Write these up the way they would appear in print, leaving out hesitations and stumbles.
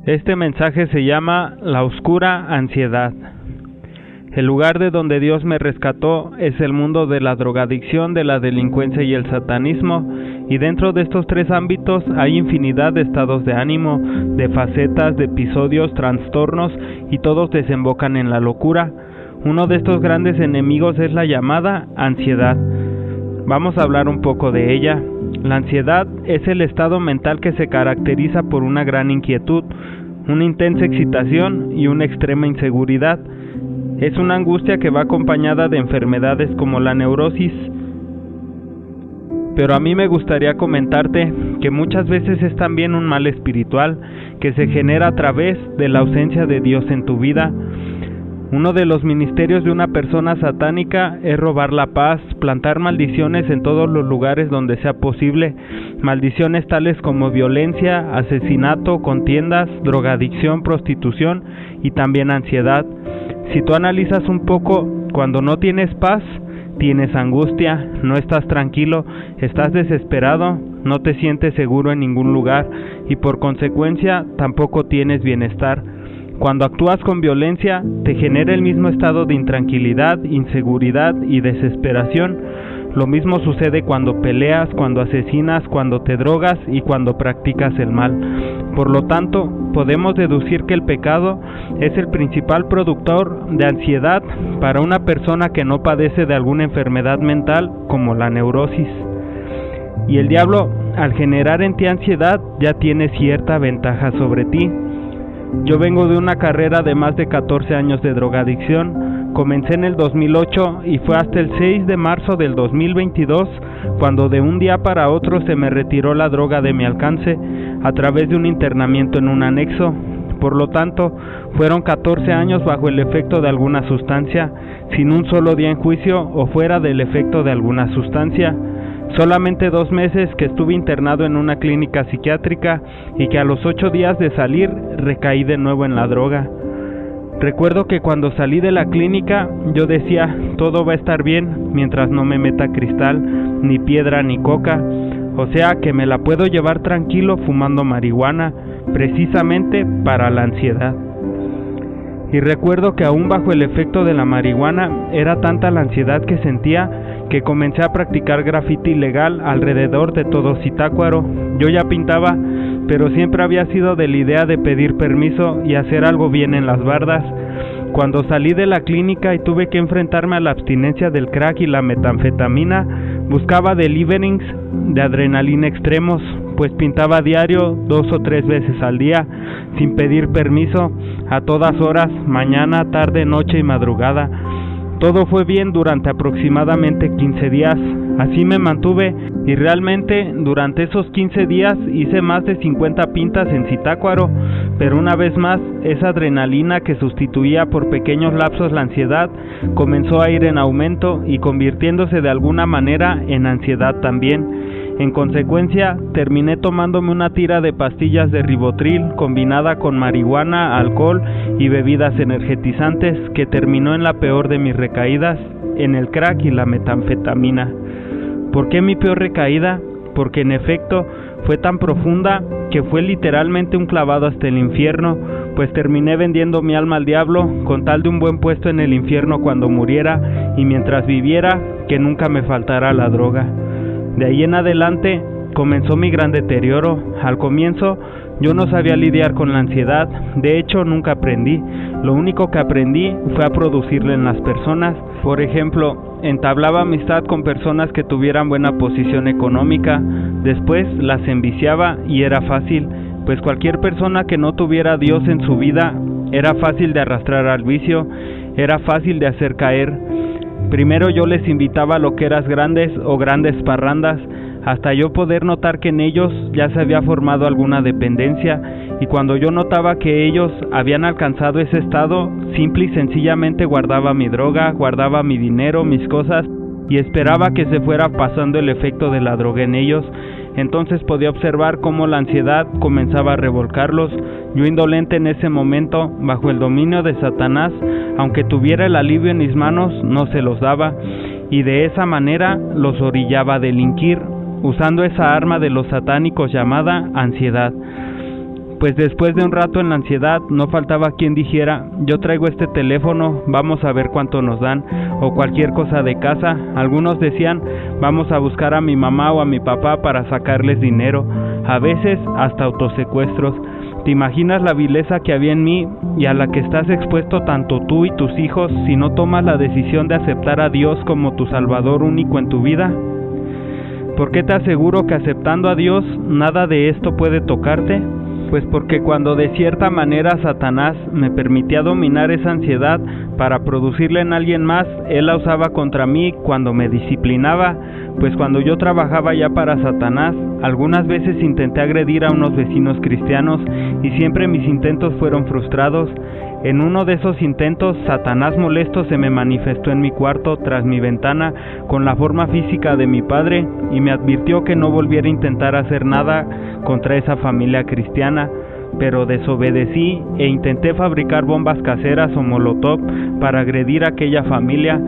Este mensaje se llama La Oscura Ansiedad. El lugar de donde Dios me rescató es el mundo de la drogadicción, de la delincuencia y el satanismo, y dentro de estos tres ámbitos hay infinidad de estados de ánimo, de facetas, de episodios, trastornos, y todos desembocan en la locura. Uno de estos grandes enemigos es la llamada ansiedad. Vamos a hablar un poco de ella. La ansiedad es el estado mental que se caracteriza por una gran inquietud, una intensa excitación y una extrema inseguridad. Es una angustia que va acompañada de enfermedades como la neurosis. Pero a mí me gustaría comentarte que muchas veces es también un mal espiritual que se genera a través de la ausencia de Dios en tu vida. Uno de los ministerios de una persona satánica es robar la paz, plantar maldiciones en todos los lugares donde sea posible, maldiciones tales como violencia, asesinato, contiendas, drogadicción, prostitución y también ansiedad. Si tú analizas un poco, cuando no tienes paz, tienes angustia, no estás tranquilo, estás desesperado, no te sientes seguro en ningún lugar y por consecuencia tampoco tienes bienestar. Cuando actúas con violencia, te genera el mismo estado de intranquilidad, inseguridad y desesperación. Lo mismo sucede cuando peleas, cuando asesinas, cuando te drogas y cuando practicas el mal. Por lo tanto, podemos deducir que el pecado es el principal productor de ansiedad para una persona que no padece de alguna enfermedad mental como la neurosis. Y el diablo, al generar en ti ansiedad, ya tiene cierta ventaja sobre ti. Yo vengo de una carrera de más de 14 años de drogadicción. Comencé en el 2008 y fue hasta el 6 de marzo del 2022 cuando de un día para otro se me retiró la droga de mi alcance a través de un internamiento en un anexo. Por lo tanto, fueron 14 años bajo el efecto de alguna sustancia, sin un solo día en juicio o fuera del efecto de alguna sustancia. Solamente 2 meses que estuve internado en una clínica psiquiátrica y que a los 8 días de salir recaí de nuevo en la droga. Recuerdo que cuando salí de la clínica yo decía, todo va a estar bien mientras no me meta cristal, ni piedra ni coca, o sea que me la puedo llevar tranquilo fumando marihuana, precisamente para la ansiedad. Y recuerdo que aún bajo el efecto de la marihuana era tanta la ansiedad que sentía que comencé a practicar grafiti ilegal alrededor de todo Zitácuaro. Yo ya pintaba, pero siempre había sido de la idea de pedir permiso y hacer algo bien en las bardas. Cuando salí de la clínica y tuve que enfrentarme a la abstinencia del crack y la metanfetamina, buscaba deliverings de adrenalina extremos, pues pintaba a diario 2 o 3 veces al día, sin pedir permiso, a todas horas, mañana, tarde, noche y madrugada. Todo fue bien durante aproximadamente 15 días, así me mantuve y realmente durante esos 15 días hice más de 50 pintas en Zitácuaro, pero una vez más esa adrenalina que sustituía por pequeños lapsos la ansiedad comenzó a ir en aumento y convirtiéndose de alguna manera en ansiedad también. En consecuencia, terminé tomándome una tira de pastillas de Ribotril combinada con marihuana, alcohol y bebidas energetizantes que terminó en la peor de mis recaídas, en el crack y la metanfetamina. ¿Por qué mi peor recaída? Porque en efecto fue tan profunda que fue literalmente un clavado hasta el infierno, pues terminé vendiendo mi alma al diablo con tal de un buen puesto en el infierno cuando muriera y mientras viviera que nunca me faltara la droga. De ahí en adelante comenzó mi gran deterioro. Al comienzo yo no sabía lidiar con la ansiedad, de hecho nunca aprendí. Lo único que aprendí fue a producirla en las personas. Por ejemplo, entablaba amistad con personas que tuvieran buena posición económica, después las enviciaba y era fácil, pues cualquier persona que no tuviera a Dios en su vida era fácil de arrastrar al vicio, era fácil de hacer caer. Primero yo les invitaba a loqueras grandes o grandes parrandas, hasta yo poder notar que en ellos ya se había formado alguna dependencia, y cuando yo notaba que ellos habían alcanzado ese estado, simple y sencillamente guardaba mi droga, guardaba mi dinero, mis cosas, y esperaba que se fuera pasando el efecto de la droga en ellos. Entonces podía observar cómo la ansiedad comenzaba a revolcarlos. Yo indolente en ese momento, bajo el dominio de Satanás, aunque tuviera el alivio en mis manos, no se los daba, y de esa manera los orillaba a delinquir, usando esa arma de los satánicos llamada ansiedad. pues después de un rato en la ansiedad no faltaba quien dijera: yo traigo este teléfono, vamos a ver cuánto nos dan, o cualquier cosa de casa. Algunos decían: vamos a buscar a mi mamá o a mi papá para sacarles dinero, a veces hasta autosecuestros. ¿Te imaginas la vileza que había en mí y a la que estás expuesto tanto tú y tus hijos si no tomas la decisión de aceptar a Dios como tu Salvador único en tu vida? ¿Por qué te aseguro que aceptando a Dios nada de esto puede tocarte? Pues porque cuando de cierta manera Satanás me permitía dominar esa ansiedad para producirla en alguien más, él la usaba contra mí cuando me disciplinaba. Pues cuando yo trabajaba ya para Satanás, algunas veces intenté agredir a unos vecinos cristianos y siempre mis intentos fueron frustrados. En uno de esos intentos, Satanás molesto se me manifestó en mi cuarto tras mi ventana con la forma física de mi padre y me advirtió que no volviera a intentar hacer nada contra esa familia cristiana, pero desobedecí e intenté fabricar bombas caseras o molotov para agredir a aquella familia,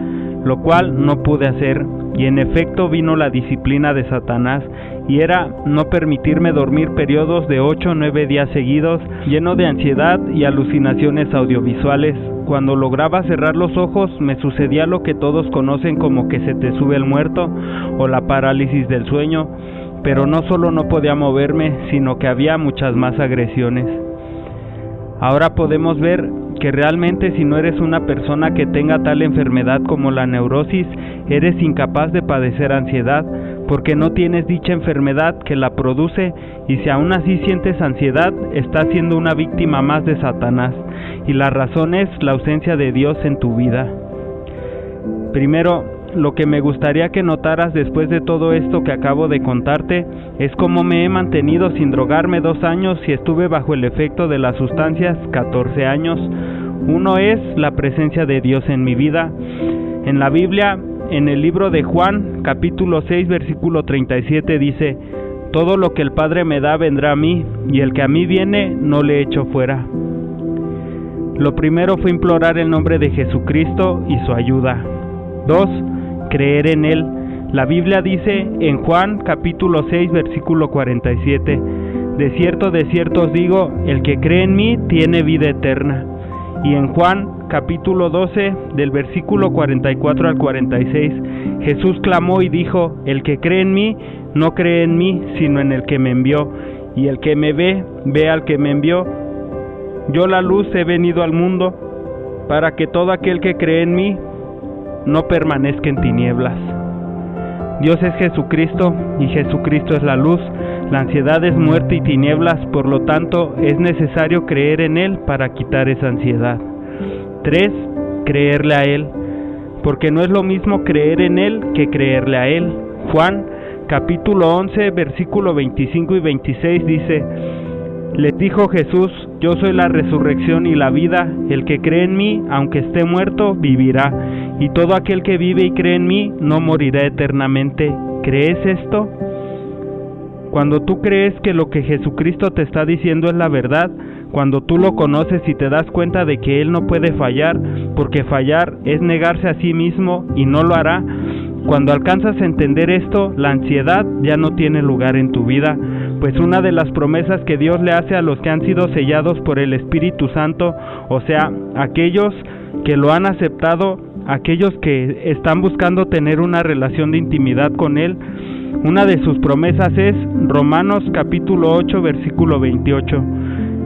lo cual no pude hacer, y en efecto vino la disciplina de Satanás, y era no permitirme dormir periodos de 8 o 9 días seguidos, lleno de ansiedad y alucinaciones audiovisuales. Cuando lograba cerrar los ojos, me sucedía lo que todos conocen como que se te sube el muerto, o la parálisis del sueño, pero no solo no podía moverme, sino que había muchas más agresiones. Ahora podemos ver que realmente si no eres una persona que tenga tal enfermedad como la neurosis, eres incapaz de padecer ansiedad, porque no tienes dicha enfermedad que la produce, y si aún así sientes ansiedad, estás siendo una víctima más de Satanás, y la razón es la ausencia de Dios en tu vida. Primero, lo que me gustaría que notaras después de todo esto que acabo de contarte es cómo me he mantenido sin drogarme 2 años y estuve bajo el efecto de las sustancias 14 años. Uno es la presencia de Dios en mi vida. En la Biblia, en el libro de Juan, capítulo 6, versículo 37 dice: todo lo que el Padre me da vendrá a mí, y el que a mí viene no le echo fuera. Lo primero fue implorar el nombre de Jesucristo y su ayuda. 2. Creer en Él. La Biblia dice en Juan capítulo 6 versículo 47: de cierto os digo, el que cree en mí tiene vida eterna. Y en Juan capítulo 12 del versículo 44 al 46, Jesús clamó y dijo: el que cree en mí no cree en mí, sino en el que me envió, y el que me ve, ve al que me envió. Yo, la luz, he venido al mundo para que todo aquel que cree en mí no permanezca en tinieblas. Dios es Jesucristo y Jesucristo es la luz. La ansiedad es muerte y tinieblas, por lo tanto es necesario creer en Él para quitar esa ansiedad. 3. Creerle a Él, porque no es lo mismo creer en Él que creerle a Él. Juan capítulo 11 versículo 25 y 26 dice: les dijo Jesús: yo soy la resurrección y la vida, el que cree en mí, aunque esté muerto, vivirá, y todo aquel que vive y cree en mí, no morirá eternamente. ¿Crees esto? Cuando tú crees que lo que Jesucristo te está diciendo es la verdad, cuando tú lo conoces y te das cuenta de que Él no puede fallar, porque fallar es negarse a sí mismo y no lo hará, cuando alcanzas a entender esto, la ansiedad ya no tiene lugar en tu vida, pues una de las promesas que Dios le hace a los que han sido sellados por el Espíritu Santo, o sea, aquellos que lo han aceptado, aquellos que están buscando tener una relación de intimidad con Él, una de sus promesas es Romanos capítulo 8 versículo 28.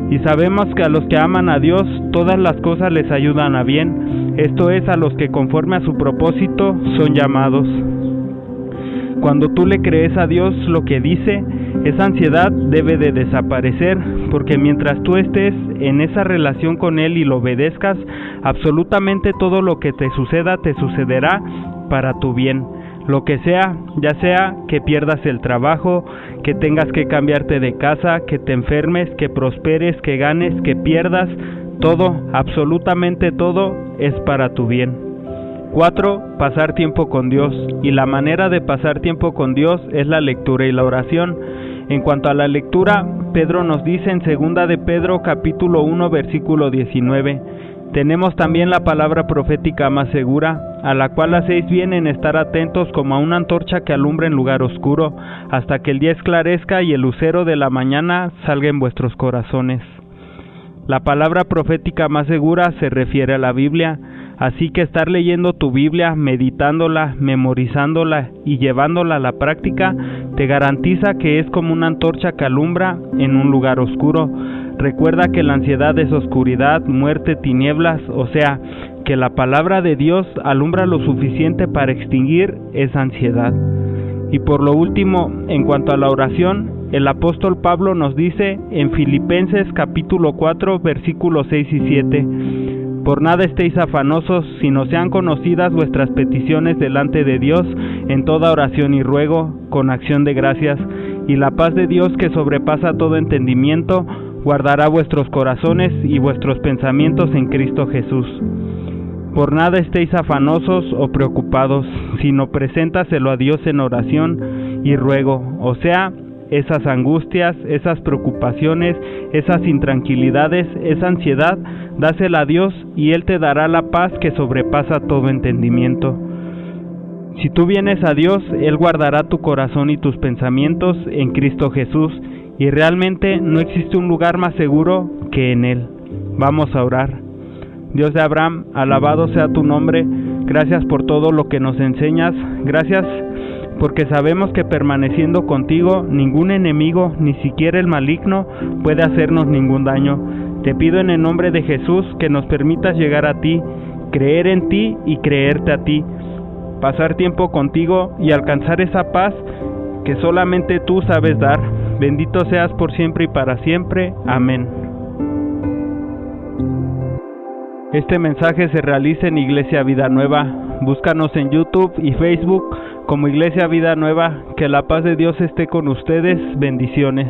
Y sabemos que a los que aman a Dios, todas las cosas les ayudan a bien, esto es, a los que conforme a su propósito son llamados. Cuando tú le crees a Dios lo que dice, esa ansiedad debe de desaparecer, porque mientras tú estés en esa relación con Él y lo obedezcas, absolutamente todo lo que te sucederá para tu bien. Lo que sea, ya sea que pierdas el trabajo, que tengas que cambiarte de casa, que te enfermes, que prosperes, que ganes, que pierdas, todo, absolutamente todo, es para tu bien. 4. Pasar tiempo con Dios. Y la manera de pasar tiempo con Dios es la lectura y la oración. En cuanto a la lectura, Pedro nos dice en 2 de Pedro capítulo 1 versículo 19: Tenemos también la palabra profética más segura, a la cual hacéis bien en estar atentos como a una antorcha que alumbra en lugar oscuro, hasta que el día esclarezca y el lucero de la mañana salga en vuestros corazones. La palabra profética más segura se refiere a la Biblia, así que estar leyendo tu Biblia, meditándola, memorizándola y llevándola a la práctica, te garantiza que es como una antorcha que alumbra en un lugar oscuro. Recuerda que la ansiedad es oscuridad, muerte, tinieblas, o sea, que la palabra de Dios alumbra lo suficiente para extinguir esa ansiedad. Y por lo último, en cuanto a la oración, el apóstol Pablo nos dice en Filipenses capítulo 4, versículos 6 y 7, por nada estéis afanosos, sino sean conocidas vuestras peticiones delante de Dios en toda oración y ruego, con acción de gracias, y la paz de Dios que sobrepasa todo entendimiento, guardará vuestros corazones y vuestros pensamientos en Cristo Jesús. Por nada estéis afanosos o preocupados, sino preséntaselo a Dios en oración y ruego, o sea, esas angustias, esas preocupaciones, esas intranquilidades, esa ansiedad, dásela a Dios y Él te dará la paz que sobrepasa todo entendimiento. Si tú vienes a Dios, Él guardará tu corazón y tus pensamientos en Cristo Jesús, y realmente no existe un lugar más seguro que en Él. Vamos a orar. Dios de Abraham, alabado sea tu nombre, gracias por todo lo que nos enseñas, gracias porque sabemos que permaneciendo contigo, ningún enemigo, ni siquiera el maligno, puede hacernos ningún daño. Te pido en el nombre de Jesús que nos permitas llegar a ti, creer en ti y creerte a ti, pasar tiempo contigo y alcanzar esa paz que solamente tú sabes dar. Bendito seas por siempre y para siempre. Amén. Este mensaje se realiza en Iglesia Vida Nueva. Búscanos en YouTube y Facebook como Iglesia Vida Nueva. Que la paz de Dios esté con ustedes. Bendiciones.